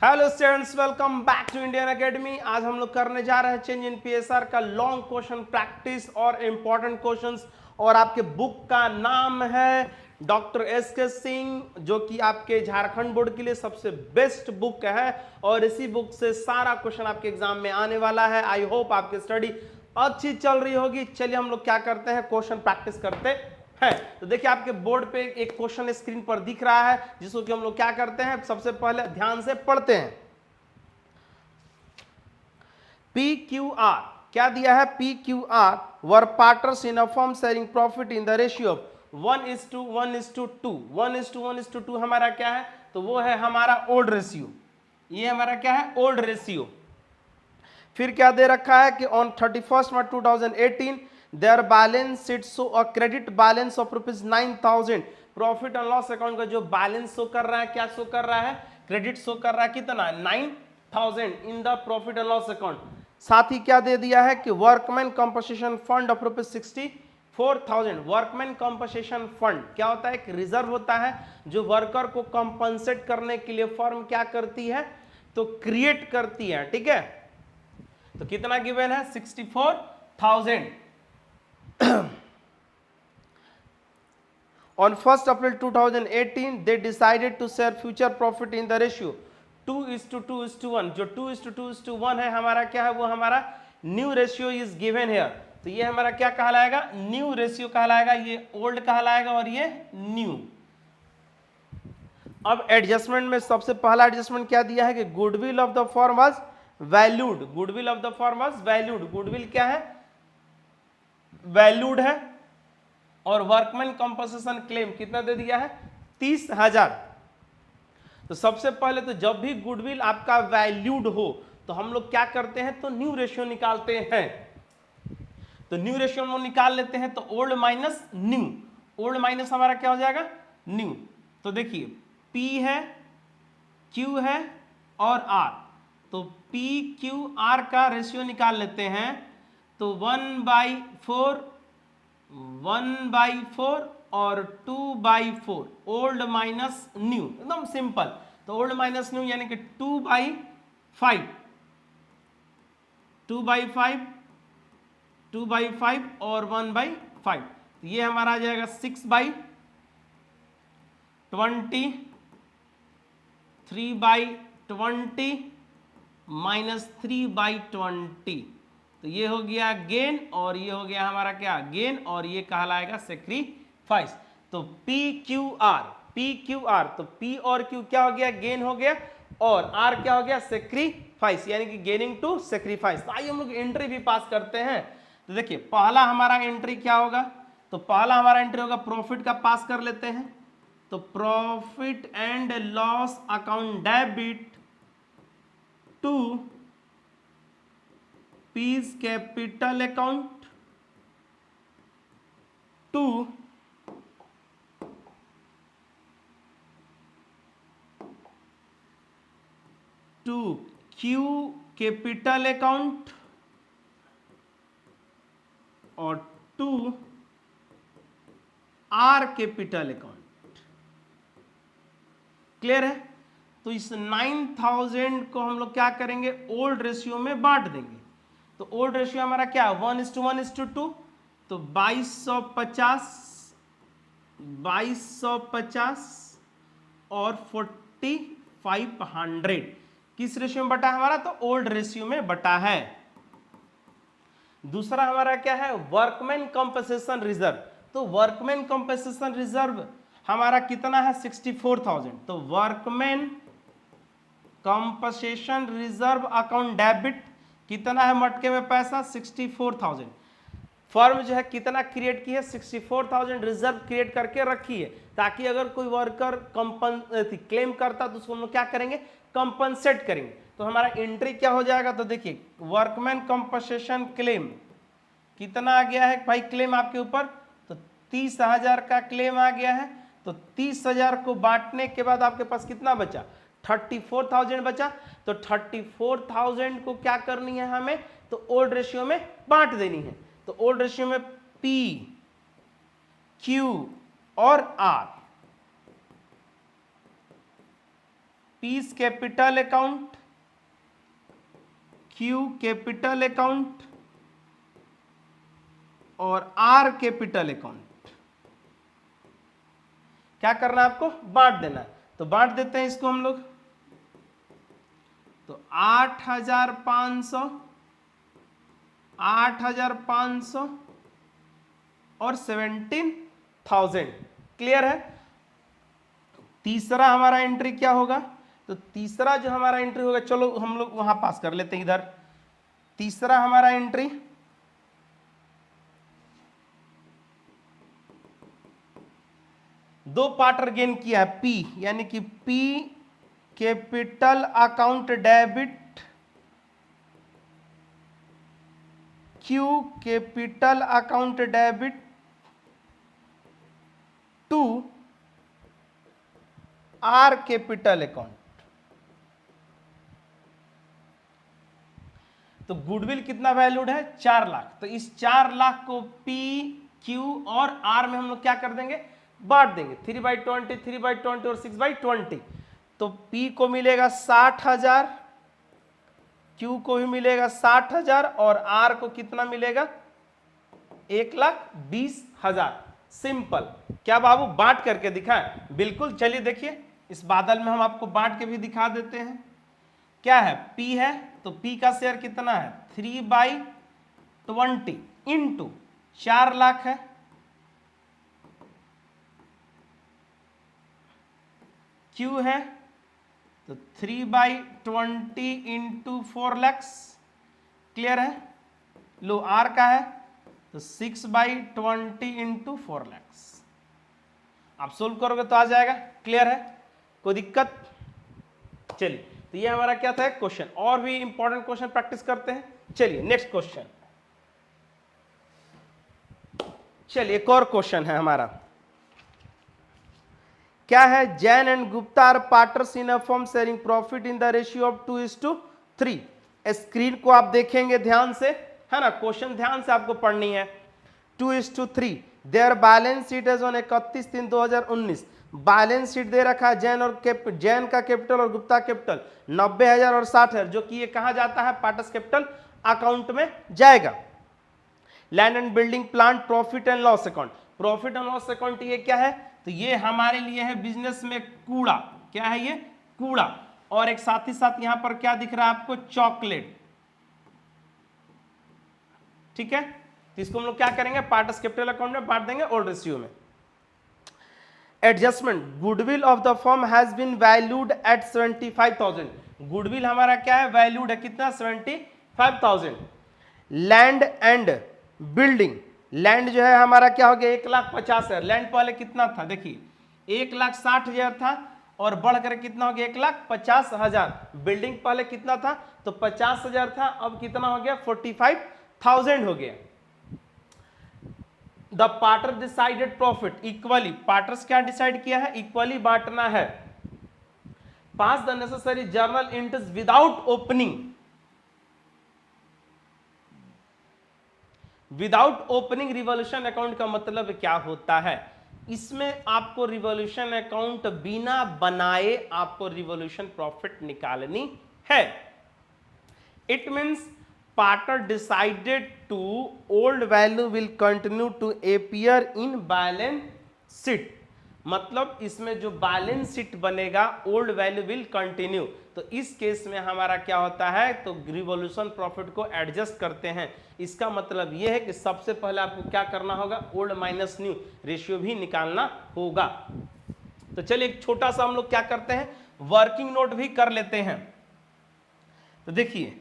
Hello students, welcome back to Indian academy. आज हम लोग करने जा रहे हैं चेंज इन पीएसआर का लॉन्ग क्वेश्चन प्रैक्टिस और इंपॉर्टेंट क्वेश्चंस। और आपके बुक का नाम है डॉक्टर एस के सिंह, जो कि आपके झारखंड बोर्ड के लिए सबसे बेस्ट बुक है। और इसी बुक से सारा क्वेश्चन आपके एग्जाम में आने वाला है। आई होप आपकी स्टडी अच्छी चल रही होगी। चलिए हम लोग क्या करते हैं, क्वेश्चन प्रैक्टिस करते है। तो देखिए आपके बोर्ड पे एक क्वेश्चन स्क्रीन पर दिख रहा है, जिसको कि हम लोग क्या करते हैं, सबसे पहले ध्यान से पढ़ते हैं। पी क्यू आर क्या दिया है, P Q R were partners in a firm sharing profit in the ratio of 1:1:2। 1:1:2 हमारा क्या है, तो वो है हमारा ओल्ड रेशियो। ये हमारा क्या है, ओल्ड रेशियो। फिर क्या दे रखा है कि on 31 March 2018 there balance sheet show a credit balance of ₹9,000। Profit and loss account का जो बैलेंस शो कर रहा है, क्या शो कर रहा है, क्रेडिट शो कर रहा है, कितना 9,000 in the profit and loss account. साथ ही क्या दे दिया है कि workman compensation fund of ₹64,000। Workman compensation fund क्या होता है, एक रिजर्व होता है जो वर्कर को कंपनसेट करने के लिए फर्म क्या करती है, तो क्रिएट करती है। ठीक है, तो कितना गिवन है, 64,000। On 1st April 2018 they decided to share future profit in the ratio 2:2:1। जो 2:2:1 है हमारा क्या है, वो हमारा new ratio is given here. तो ये हमारा क्या कहलाएगा, न्यू रेशियो कहलाएगा। ये ओल्ड कहलाएगा और ये न्यू। अब एडजस्टमेंट में सबसे पहला एडजस्टमेंट क्या दिया है कि goodwill of the firm was valued. Goodwill of the firm was valued. Goodwill क्या है, वैल्यूड है। और वर्कमैन कंपनसेशन क्लेम कितना दे दिया है, 30,000। तो सबसे पहले तो जब भी गुडविल आपका वैल्यूड हो तो हम लोग क्या करते हैं, तो न्यू रेशियो निकालते हैं। तो न्यू रेशियो हम लोग निकाल लेते हैं, तो old minus new. Old minus हमारा क्या हो जाएगा, न्यू। तो देखिए P है, Q है और R। तो PQR का रेशियो निकाल लेते हैं। तो 1/4 1/4 और 2/4, ओल्ड माइनस न्यू, एकदम सिंपल। तो ओल्ड माइनस न्यू यानी कि 2/5, 2/5, 2/5 और 1/5। तो ये हमारा आ जाएगा 6/20, 3/20 माइनस 3/20। तो ये हो गया गेन और ये हो गया हमारा क्या, गेन, और ये कहलाएगा सेक्रीफाइस। तो PQR, तो P और Q क्या हो गया, गेन हो गया, और R क्या हो गया, सेक्रीफाइस, यानी कि गेनिंग टू सेक्रीफाइस। तो आइए हम लोग एंट्री भी पास करते हैं। तो देखिए पहला हमारा एंट्री क्या होगा, तो पहला हमारा एंट्री होगा प्रॉफिट का, पास कर लेते हैं। तो profit and loss account debit to P's capital account to Q capital account और to R capital account. Clear है। तो इस 9,000 को हम लोग क्या करेंगे, ओल्ड रेशियो में बांट देंगे। तो ओल्ड रेशियो हमारा क्या है, 1:1:2। तो 2250 और 4500 किस रेशियो में बटा हमारा, तो ओल्ड रेशियो में बटा है। दूसरा हमारा क्या है, वर्कमैन कंपनसेशन रिजर्व। तो वर्कमैन कंपनसेशन रिजर्व हमारा कितना है, 64,000। तो workman compensation reserve account debit कितना है, मटके में पैसा 64,000। फर्म जो है कितना क्रिएट की है, 64,000 रिजर्व क्रिएट करके रखी है, ताकि अगर कोई वर्कर क्लेम करता तो उसको हम लोग क्या करेंगे, कंपनसेट करेंगे। तो हमारा एंट्री क्या हो जाएगा, तो देखिए वर्कमैन कंपनसेशन क्लेम कितना आ गया है भाई, क्लेम आपके ऊपर, तो 30,000 का क्लेम आ गया है। तो 30,000 को बांटने के बाद आपके पास कितना बचा, 34,000 बचा। तो 34,000 को क्या करनी है हमें, तो ओल्ड रेशियो में बांट देनी है। तो ओल्ड रेशियो में P, Q और R। Piece capital account, Q capital account और आर कैपिटल अकाउंट। क्या करना है आपको? बांट देना है। तो बांट देते हैं इसको हम लोग। तो 8,500, 8,500 और 17,000। क्लियर है? तीसरा हमारा एंट्री क्या होगा? तो तीसरा जो हमारा एंट्री होगा, चलो हम लोग वहां पास कर लेते हैं इधर। तीसरा हमारा एंट्री दो पार्ट गेन किया है, पी यानी कि P capital account debit, Q capital account debit to R capital account. तो गुडविल कितना वैल्यूड है? 4 लाख। तो इस 4 लाख को पी, क्यू और आर में हम लोग क्या कर देंगे? बांट देंगे। 3/20, 3/20 और 6/20। तो पी को मिलेगा 60,000, क्यू को भी मिलेगा 60,000 और आर को कितना मिलेगा? 1,20,000। सिंपल। क्या बाबू बांट करके दिखाएं? बिल्कुल। चलिए देखिए, इस बादल में हम आपको बांट के भी दिखा देते हैं। क्या है? पी है, तो पी का शेयर कितना है? 3/20 इंटू 4 लाख है, क्यू है तो 3/20 इंटू 4 लैक्स। क्लियर है? लो आर का है तो 6/20 इंटू 4 लैक्स। आप सोल्व करोगे तो आ जाएगा। क्लियर है? कोई दिक्कत? चलिए, तो ये हमारा क्या था? क्वेश्चन। और भी इंपॉर्टेंट क्वेश्चन प्रैक्टिस करते हैं। चलिए नेक्स्ट क्वेश्चन। चलिए एक और क्वेश्चन है हमारा। क्या है? Jain and Gupta are partners in a firm sharing profit in the ratio of 2:3। Screen को आप देखेंगे ध्यान से, है ना? क्वेश्चन ध्यान से आपको पढ़नी है। 2:3 their balance sheet as on 31/3/2019। Balance sheet दे रखा है जैन और जैन का कैपिटल और गुप्ता कैपिटल 90,000 और 60,000, जो कि ये कहां जाता है? पार्टनर्स कैपिटल अकाउंट में जाएगा। Land and building plant profit and loss account. Profit and loss account ये क्या है? तो ये हमारे लिए है बिजनेस में कूड़ा। क्या है ये? कूड़ा। और एक साथ ही साथ यहां पर क्या दिख रहा है आपको? चॉकलेट। ठीक है? तो इसको हम लोग क्या करेंगे? पार्टनर्स कैपिटल अकाउंट में बांट देंगे ओल्ड रेशियो में। Adjustment goodwill of the firm has been valued at 75,000। Goodwill हमारा क्या है? वैल्यूड है कितना? 75,000। लैंड एंड बिल्डिंग, लैंड जो है हमारा क्या हो गया? 1,50,000। लैंड पहले कितना था? देखिए 1,60,000 था और बढ़कर कितना हो गया? 1,50,000। बिल्डिंग पहले कितना था? तो 50,000 था, अब कितना हो गया? 45,000 हो गया। The partner decided profit equally. Partners क्या डिसाइड किया है? इक्वली बांटना है। Pass the necessary journal entries without opening. Without opening revaluation account का मतलब क्या होता है? इसमें आपको रिवॉल्यूशन अकाउंट बिना बनाए आपको रिवॉल्यूशन प्रॉफिट निकालनी है। It means partner decided to old value will continue to appear in balance sheet. मतलब इसमें जो बैलेंस शीट बनेगा ओल्ड वैल्यू विल कंटिन्यू। तो इस केस में हमारा क्या होता है? तो रिवॉल्यूशन प्रॉफिट को एडजस्ट करते हैं। इसका मतलब यह है कि सबसे पहले आपको क्या करना होगा? ओल्ड माइनस न्यू रेशियो भी निकालना होगा। तो चलिए एक छोटा सा हम लोग क्या करते हैं? वर्किंग नोट भी कर लेते हैं। तो देखिए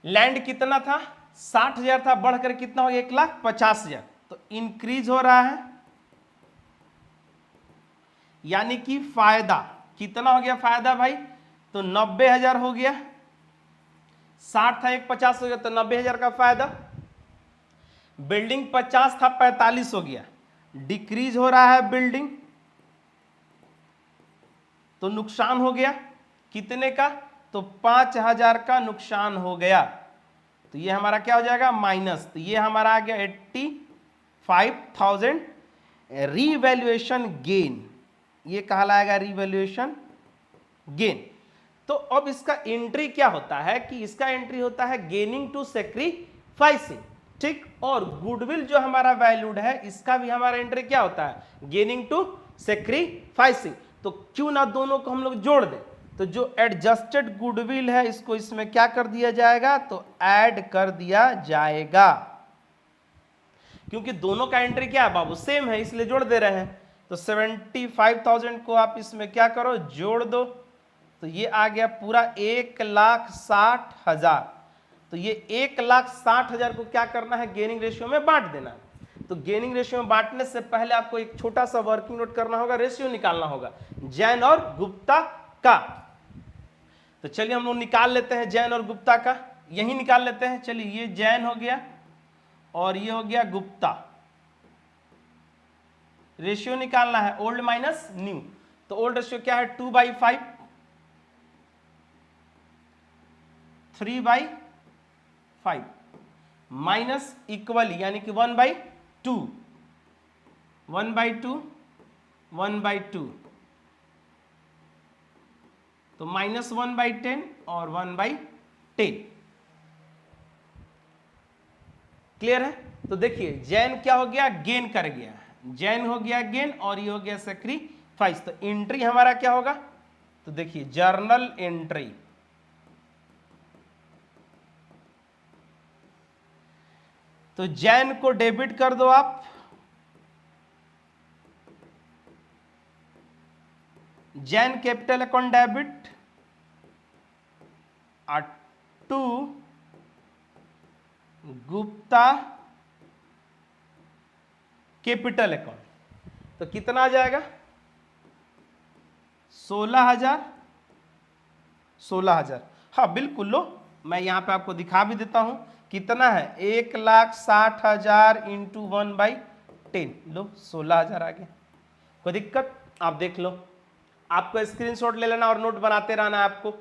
लैंड कितना था? 60,000 था, बढ़कर कितना हो गया? 1,50,000। तो इंक्रीज हो रहा है, यानी कि फायदा कितना हो गया? फायदा भाई तो 90,000 हो गया। 60 था, 1,50 हो गया, तो 90,000 का फायदा। बिल्डिंग 50 था, 45 हो गया। डिक्रीज हो रहा है बिल्डिंग, तो नुकसान हो गया कितने का? तो 5,000 का नुकसान हो गया। तो ये हमारा क्या हो जाएगा? माइनस। तो ये हमारा आ गया 85,000। रीवैल्यूएशन गेन, ये कहलाएगा रीवैल्यूएशन गेन। तो अब इसका एंट्री क्या होता है कि इसका एंट्री होता है गेनिंग टू सेक्रीफाइसिंग, ठीक। और गुडविल जो हमारा वैल्यूड है इसका भी हमारा एंट्री क्या होता है गेनिंग टू सेक्रीफाइसिंग। तो क्यों ना दोनों को हम लोग जोड़ दें, तो जो एडजस्टेड गुडविल है इसको इसमें क्या कर दिया जाएगा, तो ऐड कर दिया जाएगा, क्योंकि दोनों का एंट्री क्या है बाबू सेम है इसलिए जोड़ दे रहे हैं। तो 75,000 को आप इसमें क्या करो जोड़ दो, तो ये आ गया पूरा 1,60,000। तो ये 1,60,000 को क्या करना है गेनिंग रेशियो में बांट देना है। तो गेनिंग रेशियो में बांटने से पहले आपको एक छोटा सा वर्किंग नोट करना होगा, रेशियो निकालना होगा जैन और गुप्ता का। तो चलिए हम लोग निकाल लेते हैं जैन और गुप्ता का, यही निकाल लेते हैं। चलिए ये जैन हो गया और ये हो गया गुप्ता, रेशियो निकालना है ओल्ड माइनस न्यू। तो ओल्ड रेशियो क्या है 2/5, 3/5 माइनस इक्वल यानी कि 1/2, 1/2, 1/2, तो -1/10 और 1/10। क्लियर है। तो देखिए जैन क्या हो गया गेन कर गया, जैन हो गया गेन और ये हो गया सेक्रीफाइस। तो एंट्री हमारा क्या होगा, तो देखिए जर्नल एंट्री, तो जैन को डेबिट कर दो आप, Jain capital account debit to Gupta capital account. तो कितना आ जाएगा 16,000, 16,000। हाँ बिल्कुल, लो मैं यहां पे आपको दिखा भी देता हूं कितना है 1,60,000 इंटू 1/10, लो 16,000 आ गया। कोई दिक्कत, आप देख लो, आपको स्क्रीनशॉट ले लेना और नोट बनाते रहना है आपको,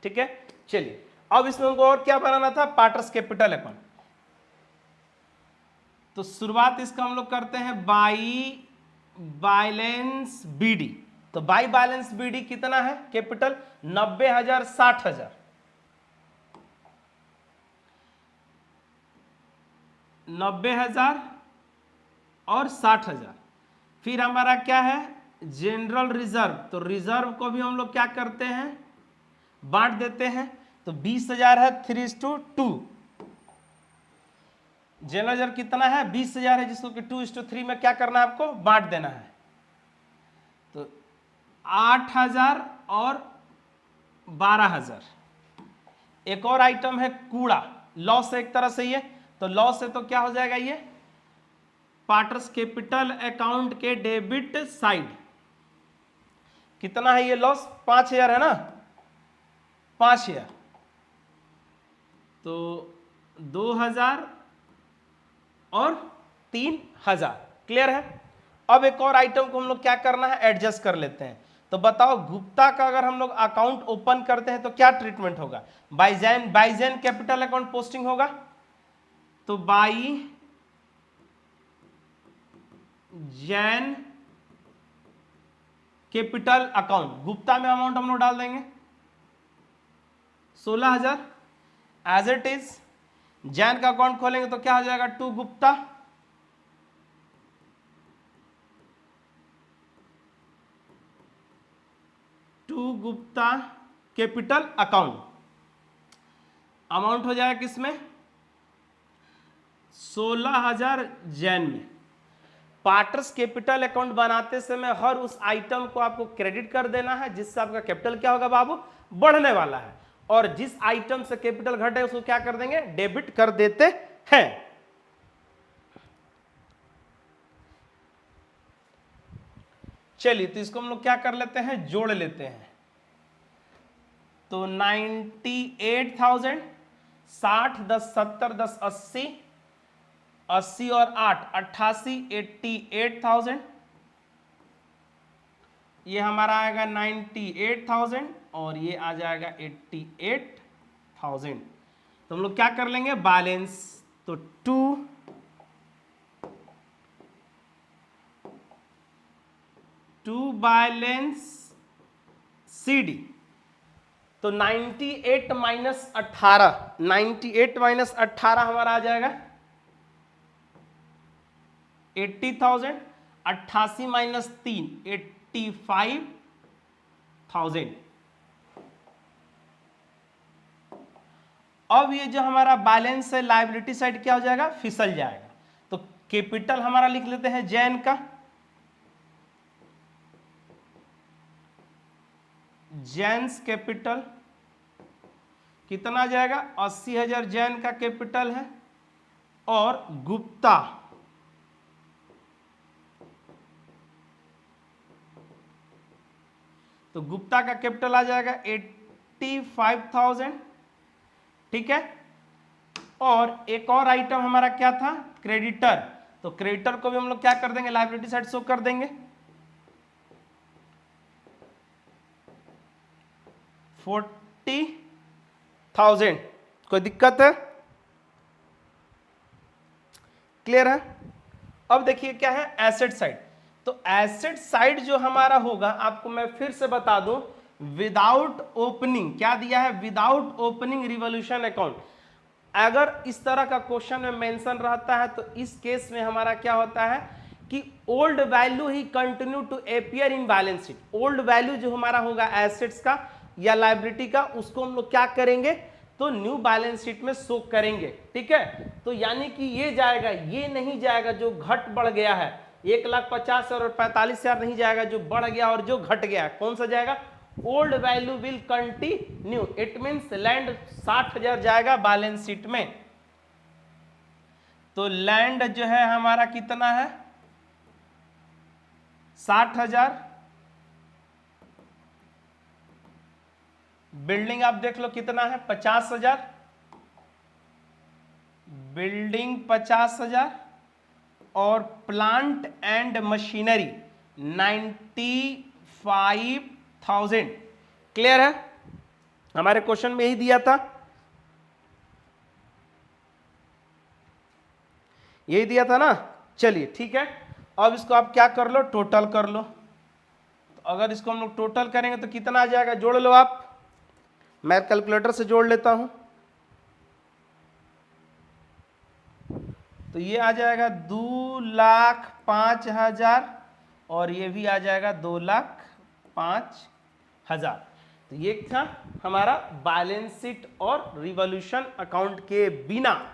ठीक है। चलिए अब इसमें हमको और क्या बनाना था, पार्टर्स कैपिटल अकाउंट। तो शुरुआत इसका हम लोग करते हैं बाई बैलेंस बीडी। तो बाई बैलेंस बीडी कितना है कैपिटल 90,000, 60,000, 90,000 और 60,000। फिर हमारा क्या है जनरल रिजर्व, तो रिजर्व को भी हम लोग क्या करते हैं बांट देते हैं। तो 20,000 है 3:2, जनरल रिजर्व कितना है 20,000 है जिसको कि 2:3 में क्या करना है आपको बांट देना है। तो 8,000 और 12,000। एक और आइटम है कूड़ा, लॉस है एक तरह से ये, तो लॉस है तो क्या हो जाएगा ये पार्टर्स कैपिटल अकाउंट के डेबिट साइड। कितना है ये लॉस 5,000 है ना, 5,000, तो 2,000 और 3,000। क्लियर है। अब एक और आइटम को हम लोग क्या करना है एडजस्ट कर लेते हैं। तो बताओ गुप्ता का अगर हम लोग अकाउंट ओपन करते हैं तो क्या ट्रीटमेंट होगा, बाइजैन कैपिटल अकाउंट पोस्टिंग होगा। तो by Jain capital account, Gupta में अमाउंट हम लोग डाल देंगे 16,000 एज इट इज। जैन का अकाउंट खोलेंगे तो क्या हो जाएगा to Gupta, to Gupta capital account, amount हो जाएगा किसमें 16,000 जैन में। पार्टर्स कैपिटल अकाउंट बनाते समय हर उस आइटम को आपको क्रेडिट कर देना है जिससे आपका कैपिटल क्या होगा बाबू बढ़ने वाला है, और जिस आइटम से कैपिटल घटे उसको क्या कर देंगे डेबिट कर देते हैं। चलिए तो इसको हम लोग क्या कर लेते हैं जोड़ लेते हैं। तो 98,000, 60 10 70 10 80, 80 और 8 88, 88,000, ये हमारा आएगा 98,000 और ये आ जाएगा 88,000। तो हम लोग क्या कर लेंगे बैलेंस, तो टू टू बैलेंस CD, तो 98 माइनस 18, 98 माइनस 18 हमारा आ जाएगा 80,000, 88 माइनस 3 85,000। अब ये जो हमारा बैलेंस है लायबिलिटी साइड क्या हो जाएगा, फिसल जाएगा। तो कैपिटल हमारा लिख लेते हैं जैन का, जैन्स कैपिटल कितना आ जाएगा, 80,000 जैन का कैपिटल है, और गुप्ता तो गुप्ता का कैपिटल आ जाएगा 85,000, ठीक है। और एक और आइटम हमारा क्या था, क्रेडिटर, तो क्रेडिटर को भी हम लोग क्या कर देंगे, लायबिलिटी साइड शो कर देंगे 40,000। कोई दिक्कत है, क्लियर है। अब देखिए क्या है एसेट साइड, तो एसेट साइड जो हमारा होगा, आपको मैं फिर से बता दूं, विदाउट ओपनिंग, क्या दिया है, विदाउट ओपनिंग रिवॉल्यूशन अकाउंट। अगर इस तरह का क्वेश्चन में मेंशन रहता है तो इस केस में हमारा क्या होता है कि ओल्ड वैल्यू ही continue to appear in balance sheet. Old value जो हमारा होगा एसेट्स का या लायबिलिटी का, उसको हम लोग क्या करेंगे, तो न्यू बैलेंस शीट में शो करेंगे, ठीक है। तो यानी कि ये जाएगा, ये नहीं जाएगा जो घट बढ़ गया है, 1,50,000 और 45,000 नहीं जाएगा जो बढ़ गया और जो घट गया, कौन सा जाएगा, old value will continue. It means land 60,000 जाएगा बैलेंस शीट में। तो लैंड जो है हमारा कितना है, 60,000। बिल्डिंग आप देख लो कितना है, 50,000, बिल्डिंग 50,000, और प्लांट एंड मशीनरी 95,000। क्लियर है, हमारे क्वेश्चन में यही दिया था, यही दिया था ना। चलिए ठीक है, अब इसको आप क्या कर लो, टोटल कर लो। तो अगर इसको हम लोग टोटल करेंगे तो कितना आ जाएगा, जोड़ लो आप, मैं कैलकुलेटर से जोड़ लेता हूं। तो ये आ जाएगा 2,05,000 और ये भी आ जाएगा 2,05,000। तो ये था हमारा बैलेंस शीट और रिवॉल्यूशन अकाउंट के बिना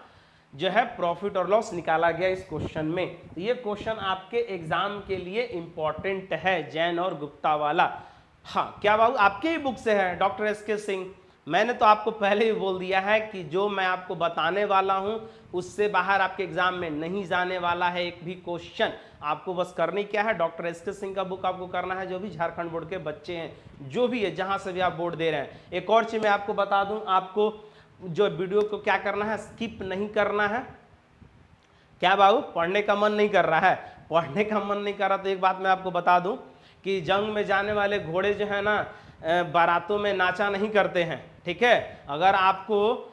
जो है प्रॉफिट और लॉस निकाला गया इस क्वेश्चन में। तो ये क्वेश्चन आपके एग्जाम के लिए इंपॉर्टेंट है, जैन और गुप्ता वाला। हाँ क्या बाबू, आपके ही बुक से है, डॉक्टर एस.के. सिंह। मैंने तो आपको पहले ही बोल दिया है कि जो मैं आपको बताने वाला हूं उससे बाहर आपके एग्जाम में नहीं जाने वाला है एक भी क्वेश्चन। आपको बस करनी क्या है, डॉक्टर एस.के. सिंह का बुक आपको करना है, जो भी झारखंड बोर्ड के बच्चे हैं, जो भी है, जहां से भी आप बोर्ड दे रहे हैं। एक और चीज मैं आपको बता दूं, आपको जो वीडियो को क्या करना है, स्किप नहीं करना है। क्या बाबू, पढ़ने का मन नहीं कर रहा है, पढ़ने का मन नहीं कर रहा तो एक बात मैं आपको बता दूं कि जंग में जाने वाले घोड़े जो है ना, बारातों में नाचा नहीं करते हैं, ठीक है। अगर आपको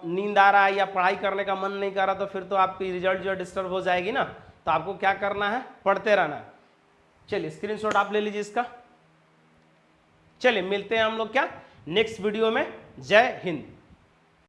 नींद आ रहा है या पढ़ाई करने का मन नहीं कर रहा तो फिर तो आपकी रिजल्ट जो डिस्टर्ब हो जाएगी ना। तो आपको क्या करना है, पढ़ते रहना है। चलिए स्क्रीनशॉट आप ले लीजिए इसका। चलिए मिलते हैं हम लोग क्या नेक्स्ट वीडियो में। जय हिंद।